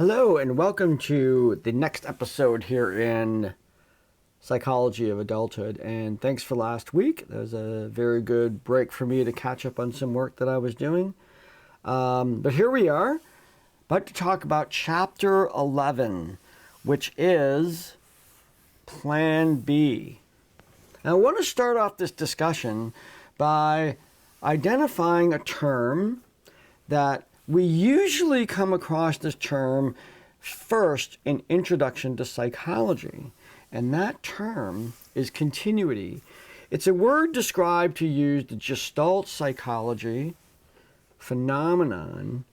Hello and welcome to the next episode here in Psychology of Adulthood. And thanks for last week. That was a very good break for me to catch up on some work that I was doing. But here we are, about to talk about Chapter 11, which is Plan B. Now I want to start off this discussion by identifying a term that we usually come across this term first in Introduction to Psychology, and that term is continuity. It's a word described to use the Gestalt psychology phenomenon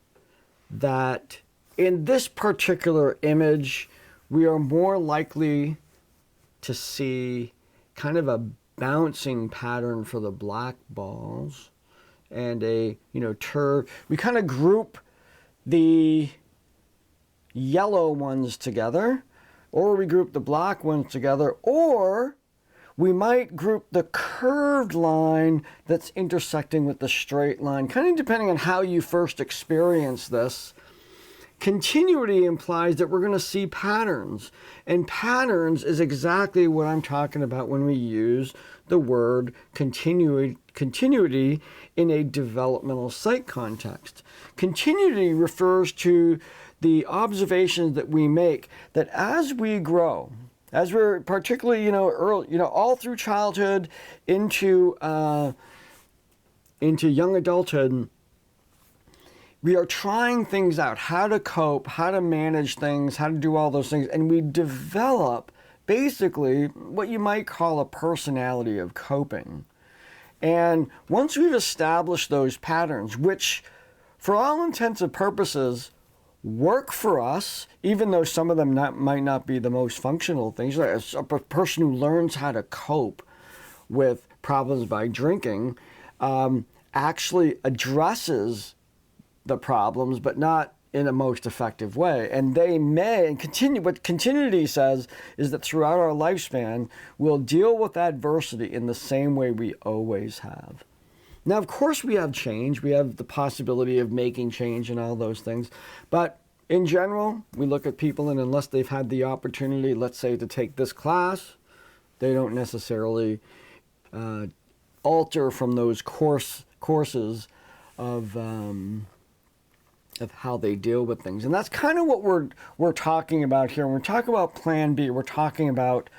that in this particular image we are more likely to see kind of a bouncing pattern for the black balls and a, we kind of group the yellow ones together, or we group the black ones together, or we might group the curved line that's intersecting with the straight line, kind of depending on how you first experience this. Continuity implies that we're going to see patterns, and patterns is exactly what I'm talking about when we use the word continuity in a developmental psych context. Continuity refers to the observations that we make that as we grow, as we're particularly, early, all through childhood into young adulthood, we are trying things out, how to cope, how to manage things, how to do all those things, and we develop basically what you might call a personality of coping. And once we've established those patterns, which for all intents and purposes work for us, even though some of them might not be the most functional things, like a person who learns how to cope with problems by drinking actually addresses the problems, but not in a most effective way. And they may, and continue, what continuity says is that throughout our lifespan, we'll deal with adversity in the same way we always have. Now, of course, we have change. We have the possibility of making change and all those things. But in general, we look at people, and unless they've had the opportunity, let's say, to take this class, they don't necessarily alter from those courses of how they deal with things. And that's kind of what we're talking about here. When we're talking about Plan B, we're talking about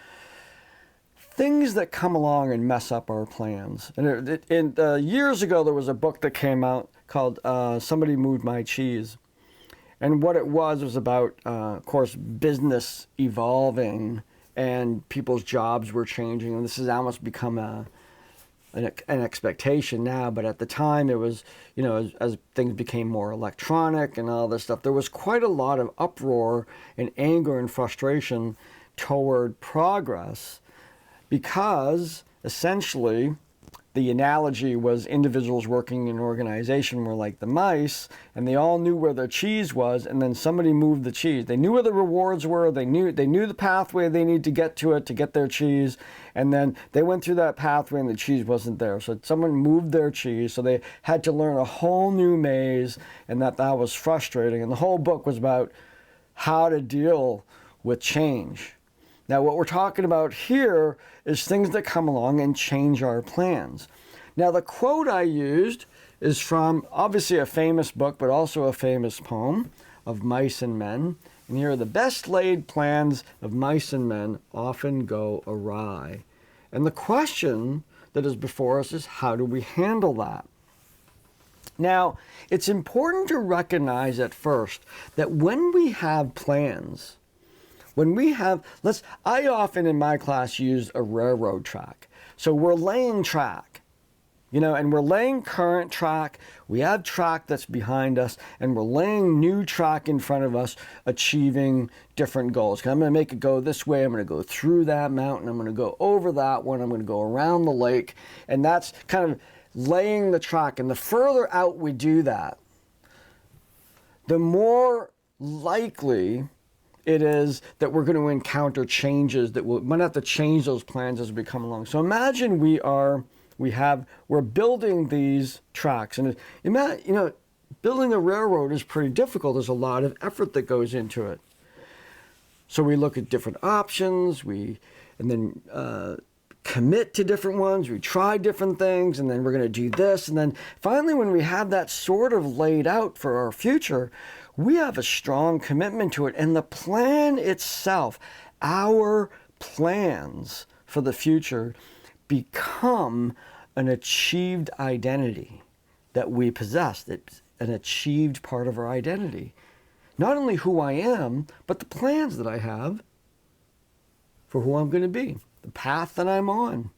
things that come along and mess up our plans. And years ago, there was a book that came out called Somebody Moved My Cheese. And what it was about, of course, business evolving and people's jobs were changing. And this has almost become an expectation now, but at the time it was, as things became more electronic and all this stuff, there was quite a lot of uproar and anger and frustration toward progress, because essentially the analogy was individuals working in an organization were like the mice, and they all knew where their cheese was, and then somebody moved the cheese. They knew where the rewards were, they knew the pathway they need to get to it to get their cheese, and then they went through that pathway and the cheese wasn't there. So someone moved their cheese, so they had to learn a whole new maze, and that was frustrating. And the whole book was about how to deal with change. Now, what we're talking about here is things that come along and change our plans. Now, the quote I used is from obviously a famous book, but also a famous poem of Mice and Men. And here are the best laid plans of mice and men often go awry. And the question that is before us is, how do we handle that? Now, it's important to recognize at first that when we have plans, I often in my class use a railroad track. So we're laying track, and we're laying current track. We have track that's behind us, and we're laying new track in front of us, achieving different goals. I'm going to make it go this way. I'm going to go through that mountain. I'm going to go over that one. I'm going to go around the lake. And that's kind of laying the track. And the further out we do that, the more likely it is that we're going to encounter changes that we might have to change those plans as we come along. So imagine we're building these tracks, and building a railroad is pretty difficult. There's a lot of effort that goes into it. So we look at different options, and then commit to different ones. We try different things, and then we're going to do this. And then finally, when we have that sort of laid out for our future, we have a strong commitment to it. And the plan itself, our plans for the future, become an achieved identity that we possess. It's an achieved part of our identity. Not only who I am, but the plans that I have for who I'm going to be, the path that I'm on.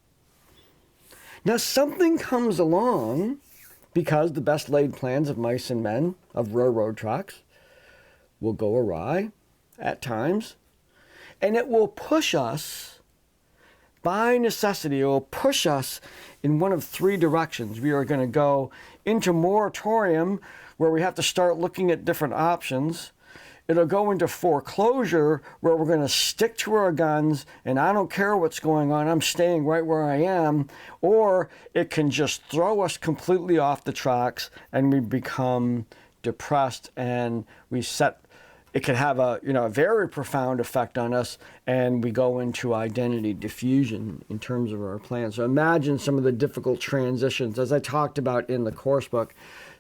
Now, something comes along, because the best laid plans of mice and men of railroad tracks will go awry at times, and it will push us, by necessity, it will push us in one of three directions. We are going to go into moratorium, where we have to start looking at different options. It'll go into foreclosure, where we're going to stick to our guns, and I don't care what's going on, I'm staying right where I am. Or it can just throw us completely off the tracks, and we become depressed, and it can have a very profound effect on us, and we go into identity diffusion in terms of our plans. So imagine some of the difficult transitions, as I talked about in the course book,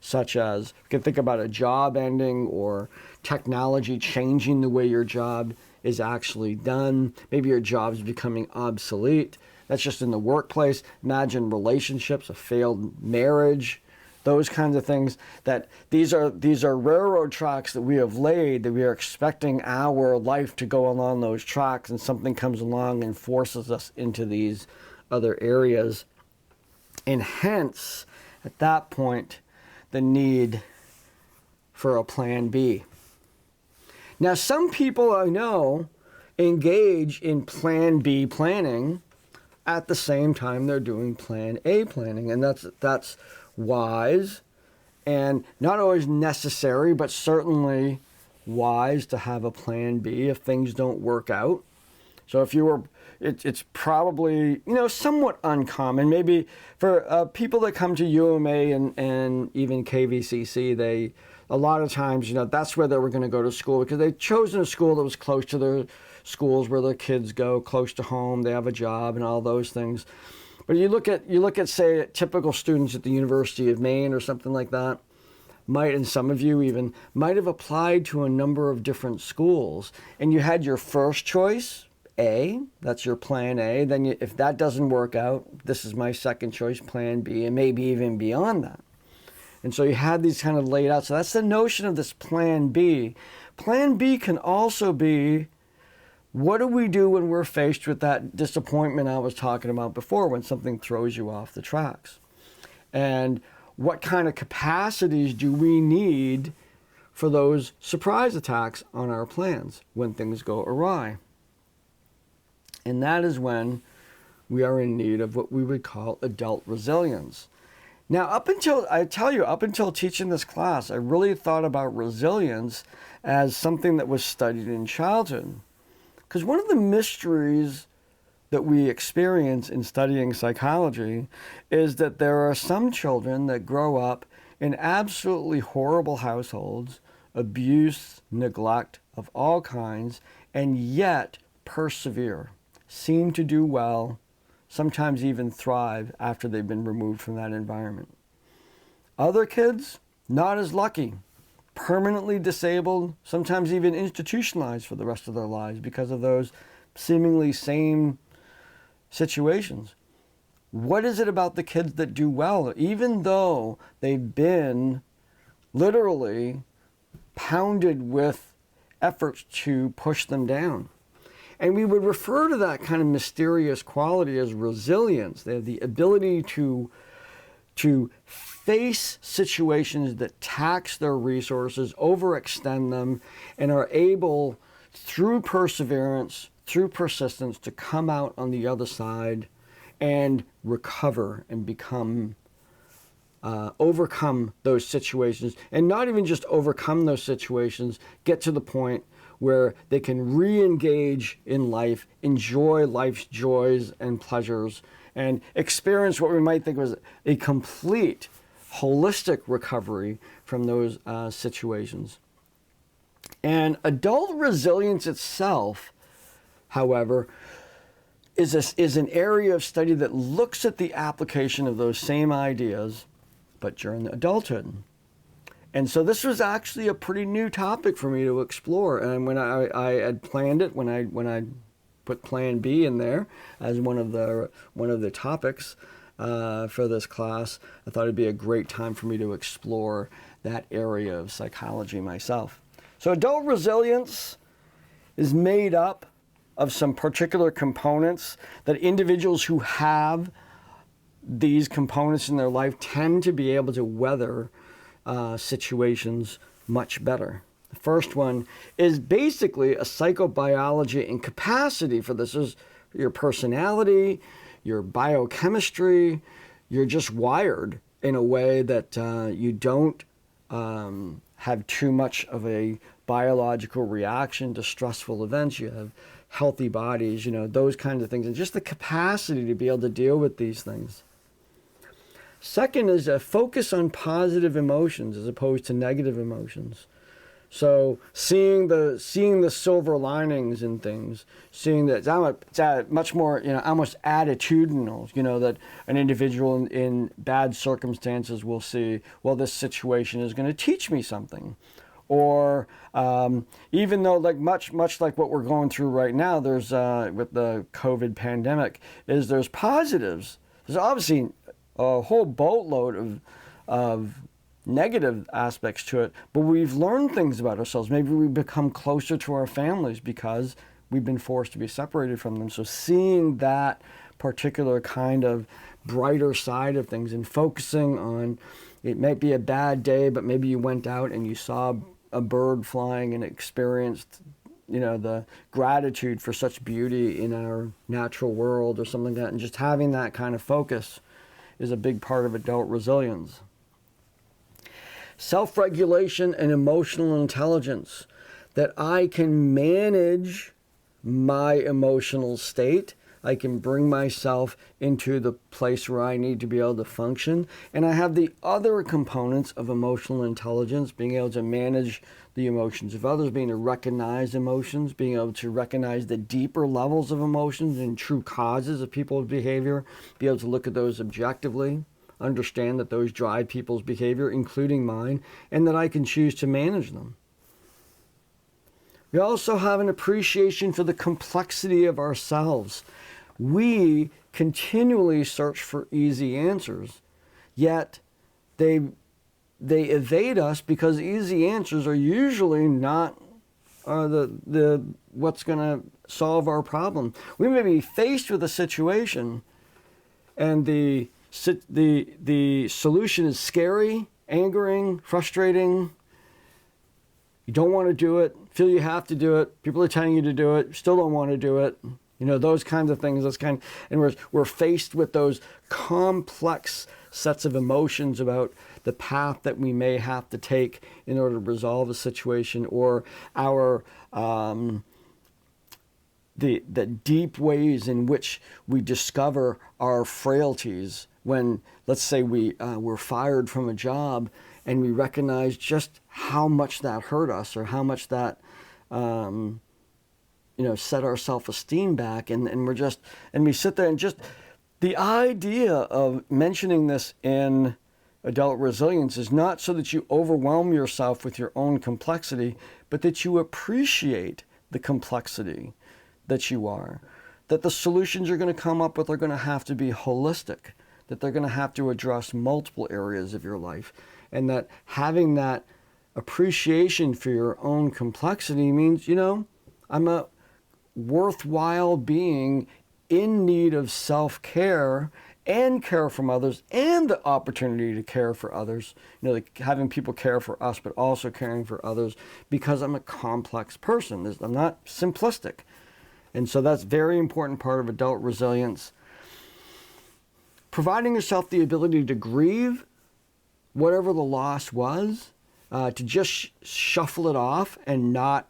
such as you can think about a job ending or technology changing the way your job is actually done. Maybe your job is becoming obsolete. That's just in the workplace. Imagine relationships, a failed marriage, those kinds of things. That these are railroad tracks that we have laid, that we are expecting our life to go along those tracks, and something comes along and forces us into these other areas. And hence, at that point, the need for a plan B. Now, some people I know engage in plan B planning at the same time they're doing plan A planning, and that's wise and not always necessary, but certainly wise to have a plan B if things don't work out. So it's probably, somewhat uncommon. Maybe for people that come to UMA and even KVCC, a lot of times, that's where they were going to go to school, because they've chosen a school that was close to their schools where their kids go, close to home, they have a job and all those things. But you look at, say, typical students at the University of Maine or something like that, and some of you even might have applied to a number of different schools, and you had your first choice, A, that's your plan A. Then if that doesn't work out, this is my second choice, plan B, and maybe even beyond that. And so you had these kind of laid out. So that's the notion of this plan B. Plan B can also be, what do we do when we're faced with that disappointment I was talking about before, when something throws you off the tracks? And what kind of capacities do we need for those surprise attacks on our plans when things go awry? And that is when we are in need of what we would call adult resilience. Now, up until teaching this class, I really thought about resilience as something that was studied in childhood. Because one of the mysteries that we experience in studying psychology is that there are some children that grow up in absolutely horrible households, abuse, neglect of all kinds, and yet persevere, seem to do well, sometimes even thrive after they've been removed from that environment. Other kids, not as lucky, permanently disabled, sometimes even institutionalized for the rest of their lives because of those seemingly same situations. What is it about the kids that do well, even though they've been literally pounded with efforts to push them down? And we would refer to that kind of mysterious quality as resilience. They have the ability to face situations that tax their resources, overextend them, and are able, through perseverance, through persistence, to come out on the other side and recover and overcome those situations. And not even just overcome those situations, get to the point where they can re-engage in life, enjoy life's joys and pleasures, and experience what we might think was a complete holistic recovery from those situations. And adult resilience itself, however, is an area of study that looks at the application of those same ideas, but during adulthood. And so this was actually a pretty new topic for me to explore. And when I had planned it, when I put Plan B in there as one of the topics for this class, I thought it'd be a great time for me to explore that area of psychology myself. So adult resilience is made up of some particular components that individuals who have these components in their life tend to be able to weather situations much better. The first one is basically a psychobiology and capacity for this is your personality, your biochemistry. You're just wired in a way that you don't have too much of a biological reaction to stressful events. You have healthy bodies, those kinds of things, and just the capacity to be able to deal with these things. Second is a focus on positive emotions as opposed to negative emotions. So seeing the silver linings in things, seeing that it's much more, almost attitudinal, that an individual in bad circumstances will see, well, this situation is going to teach me something. Or even though, like much like what we're going through right now, there's with the COVID pandemic, there's positives. There's obviously a whole boatload of negative aspects to it, but we've learned things about ourselves. Maybe we've become closer to our families because we've been forced to be separated from them. So seeing that particular kind of brighter side of things and focusing on, it might be a bad day, but maybe you went out and you saw a bird flying and experienced, the gratitude for such beauty in our natural world or something like that. And just having that kind of focus is a big part of adult resilience. Self-regulation and emotional intelligence, that I can manage my emotional state. I can bring myself into the place where I need to be able to function. And I have the other components of emotional intelligence, being able to manage the emotions of others, being able to recognize emotions, being able to recognize the deeper levels of emotions and true causes of people's behavior, be able to look at those objectively, understand that those drive people's behavior, including mine, and that I can choose to manage them. We also have an appreciation for the complexity of ourselves. We continually search for easy answers, yet they evade us because easy answers are usually not the what's going to solve our problem. We may be faced with a situation, and the solution is scary, angering, frustrating. You don't want to do it, feel you have to do it, people are telling you to do it, still don't want to do it. Those kinds of things. And we're faced with those complex sets of emotions about the path that we may have to take in order to resolve a situation, or our the deep ways in which we discover our frailties when, let's say, we're fired from a job and we recognize just how much that hurt us, or how much that set our self-esteem back, and we sit there and just the idea of mentioning this in adult resilience is not so that you overwhelm yourself with your own complexity, but that you appreciate the complexity that you are, that the solutions you're going to come up with are going to have to be holistic, that they're going to have to address multiple areas of your life, and that having that appreciation for your own complexity means, I'm a worthwhile being in need of self-care and care from others, and the opportunity to care for others, like having people care for us, but also caring for others, because I'm a complex person. I'm not simplistic. And so that's a very important part of adult resilience. Providing yourself the ability to grieve whatever the loss was, to just shuffle it off and not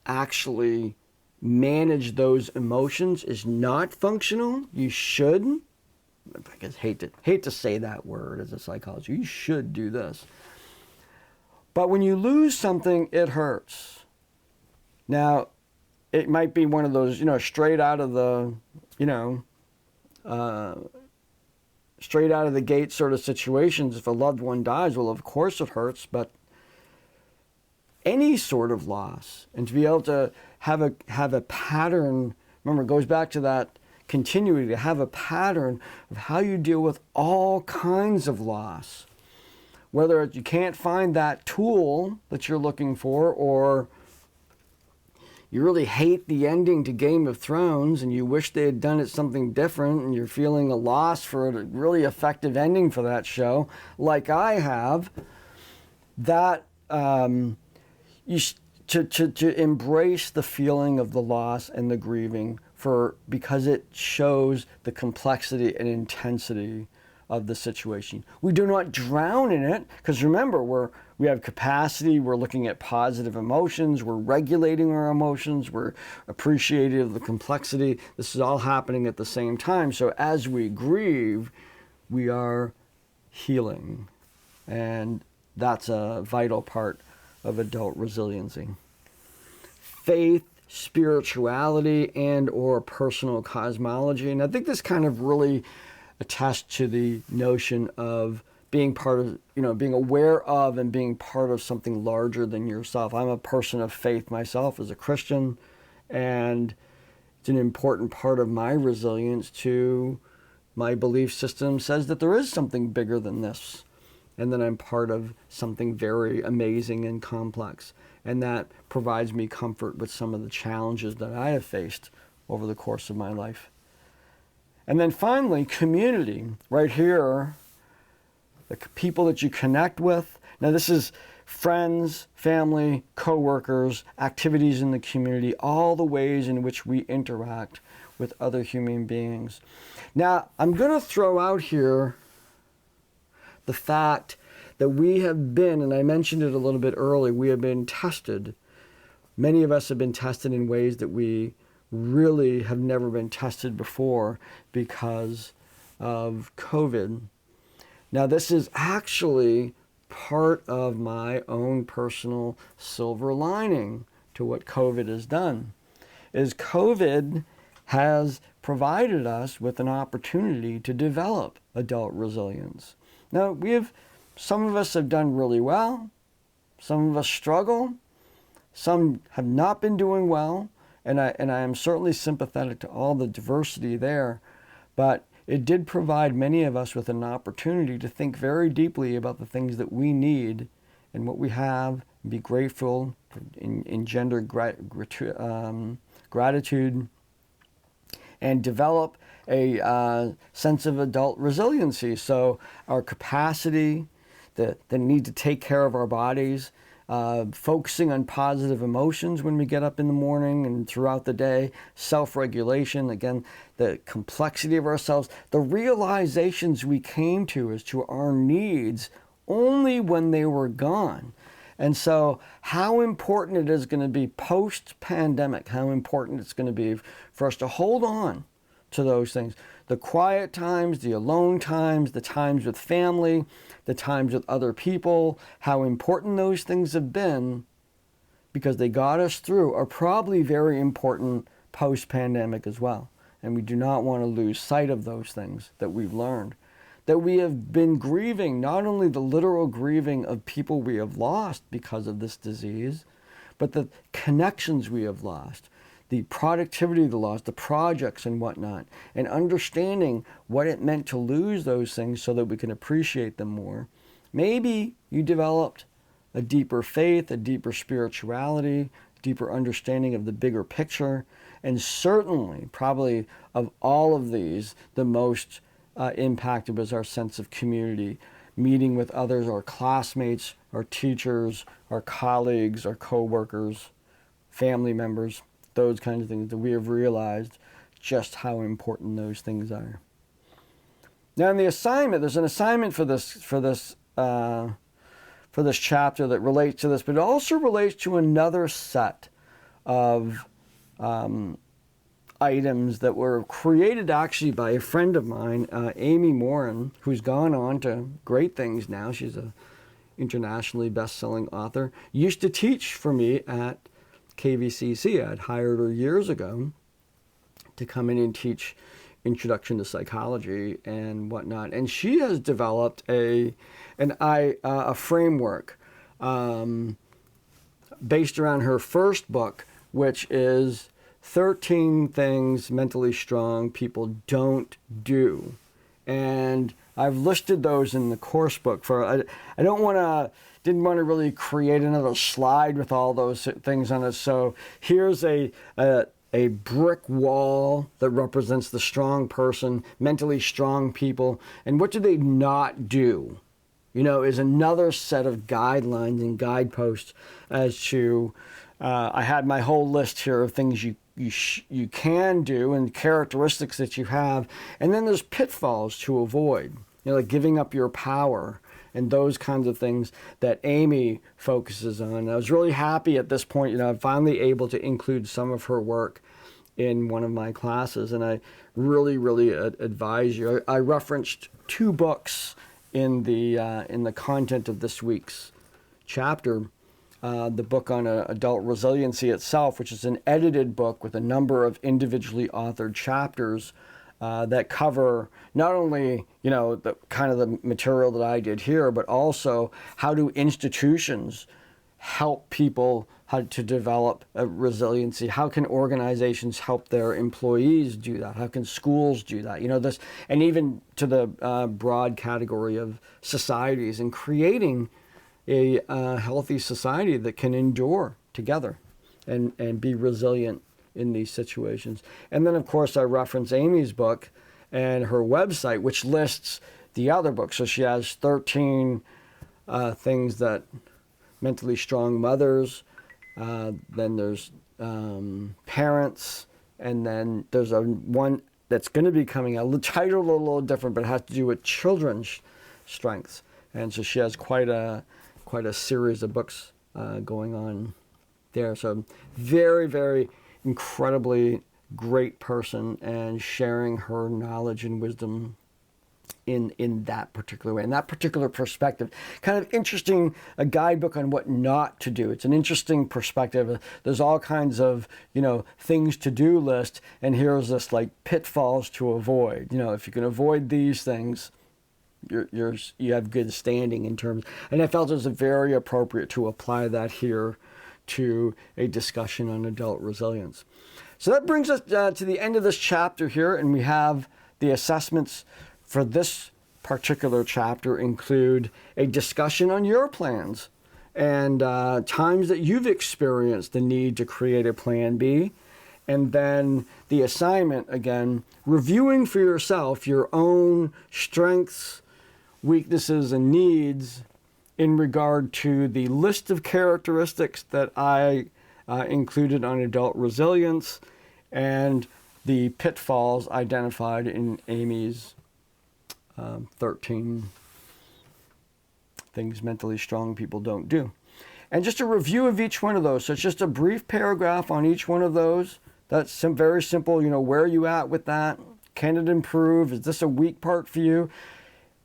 actually manage those emotions is not functional. You should I guess hate to say that word as a psychologist. You should do this. But when you lose something, it hurts. Now, it might be one of those, straight out of the, straight out of the gate sort of situations. If a loved one dies, well, of course it hurts, but any sort of loss, and to be able to have a pattern, remember, it goes back to that continuity, to have a pattern of how you deal with all kinds of loss. Whether you can't find that tool that you're looking for, or you really hate the ending to Game of Thrones and you wish they had done it something different, and you're feeling a loss for a really effective ending for that show, like I have, that to embrace the feeling of the loss and the grieving, because it shows the complexity and intensity of the situation. We do not drown in it, because remember, we have capacity, we're looking at positive emotions, we're regulating our emotions, we're appreciative of the complexity. This is all happening at the same time. So as we grieve, we are healing. And that's a vital part of adult resiliency. Faith, spirituality, and or personal cosmology. And I think this kind of really attests to the notion of being part of, being aware of and being part of something larger than yourself. I'm a person of faith myself as a Christian, and it's an important part of my resilience to my belief system says that there is something bigger than this, and that I'm part of something very amazing and complex. And that provides me comfort with some of the challenges that I have faced over the course of my life. And then finally, community. Right here, the people that you connect with. Now this is friends, family, co-workers, activities in the community, all the ways in which we interact with other human beings. Now, I'm going to throw out here the fact that we have been, and I mentioned it a little bit earlier, we have been tested. Many of us have been tested in ways that we really have never been tested before because of COVID. Now, this is actually part of my own personal silver lining to what COVID has done, is COVID has provided us with an opportunity to develop adult resilience. Now, some of us have done really well, some of us struggle, some have not been doing well, and I am certainly sympathetic to all the diversity there, but it did provide many of us with an opportunity to think very deeply about the things that we need and what we have, and be grateful, engender gratitude, and develop a sense of adult resiliency. So our capacity, the need to take care of our bodies, focusing on positive emotions when we get up in the morning and throughout the day, self-regulation, again, the complexity of ourselves, the realizations we came to as to our needs only when they were gone. And so how important it is going to be post-pandemic, how important it's going to be for us to hold on to those things. The quiet times, the alone times, the times with family, the times with other people, how important those things have been because they got us through, are probably very important post-pandemic as well. And we do not want to lose sight of those things that we've learned. That we have been grieving, not only the literal grieving of people we have lost because of this disease, but the connections we have lost, the productivity of the loss, the projects and whatnot, and understanding what it meant to lose those things so that we can appreciate them more. Maybe you developed a deeper faith, a deeper spirituality, deeper understanding of the bigger picture, and certainly, probably of all of these, the most impacted was our sense of community, meeting with others, our classmates, our teachers, our colleagues, our co-workers, family members, those kinds of things that we have realized just how important those things are. Now in the assignment, there's an assignment for this chapter that relates to this, but it also relates to another set of items that were created actually by a friend of mine, Amy Morin, who's gone on to great things now. She's a internationally best-selling author. Used to teach for me at KVCC. I'd hired her years ago to come in and teach Introduction to Psychology and whatnot. And she has developed a framework based around her first book, which is 13 Things Mentally Strong People Don't Do. And I've listed those in the course book. Didn't want to really create another slide with all those things on it. So here's a brick wall that represents the strong person, mentally strong people, and what do they not do? Is another set of guidelines and guideposts as to, I had my whole list here of things you can do and characteristics that you have, and then there's pitfalls to avoid, like giving up your power and those kinds of things that Amy focuses on. I was really happy at this point, I'm finally able to include some of her work in one of my classes, and I really, really advise you. I referenced 2 books in the content of this week's chapter. The book on adult resiliency itself, which is an edited book with a number of individually authored chapters that cover not only the kind of the material that I did here, but also how do institutions help people how to develop a resiliency? How can organizations help their employees do that? How can schools do that? This, and even to the broad category of societies and creating a healthy society that can endure together and be resilient in these situations. And then, of course, I reference Amy's book and her website, which lists the other books. So she has 13 things that mentally strong mothers, then there's parents, and then there's one that's going to be coming out, titled a little different, but it has to do with children's strengths. And so she has quite a series of books going on there. So very, very incredibly great person, and sharing her knowledge and wisdom in that particular way, in that particular perspective. Kind of interesting, a guidebook on what not to do. It's an interesting perspective. There's all kinds of, things to do list, and here's this like pitfalls to avoid. If you can avoid these things, you have good standing in terms, and I felt it was very appropriate to apply that here to a discussion on adult resilience. So that brings us to the end of this chapter here, and we have the assessments for this particular chapter include a discussion on your plans and times that you've experienced the need to create a plan B. And then the assignment, again, reviewing for yourself your own strengths, weaknesses, and needs in regard to the list of characteristics that I included on adult resilience and the pitfalls identified in Amy's 13 things mentally strong people don't do. And just a review of each one of those. So it's just a brief paragraph on each one of those. That's very simple. Where are you at with that? Can it improve? Is this a weak part for you?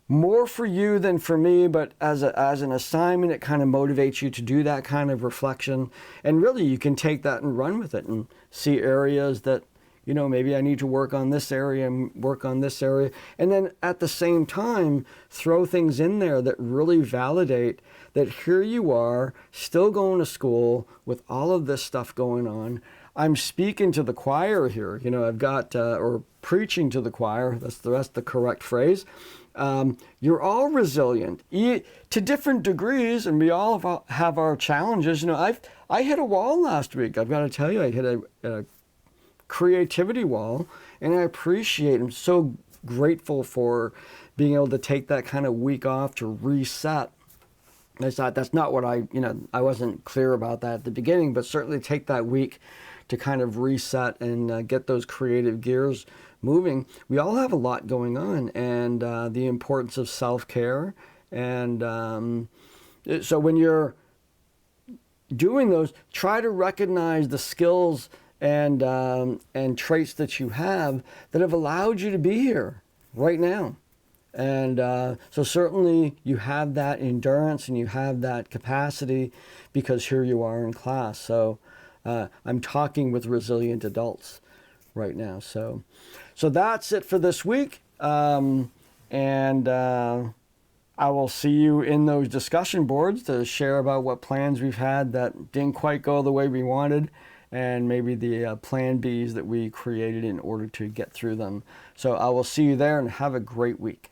More for you than for me, but as an assignment, it kind of motivates you to do that kind of reflection. And really, you can take that and run with it and see areas that, maybe I need to work on this area and work on this area. And then at the same time, throw things in there that really validate that here you are, still going to school with all of this stuff going on. I'm speaking to the choir here. I've got, or preaching to the choir, that's the correct phrase. You're all resilient to different degrees, and we all have our challenges. I hit a wall last week. I've got to tell you, I hit a creativity wall, and I appreciate, I'm so grateful for being able to take that kind of week off to reset. That's not what I wasn't clear about that at the beginning, but certainly take that week to kind of reset and get those creative gears moving. We all have a lot going on, and the importance of self-care. And so when you're doing those, try to recognize the skills and traits that you have that have allowed you to be here right now. And so certainly you have that endurance and you have that capacity because here you are in class. So I'm talking with resilient adults right now. So that's it for this week. And I will see you in those discussion boards to share about what plans we've had that didn't quite go the way we wanted, and maybe the plan Bs that we created in order to get through them. So I will see you there, and have a great week.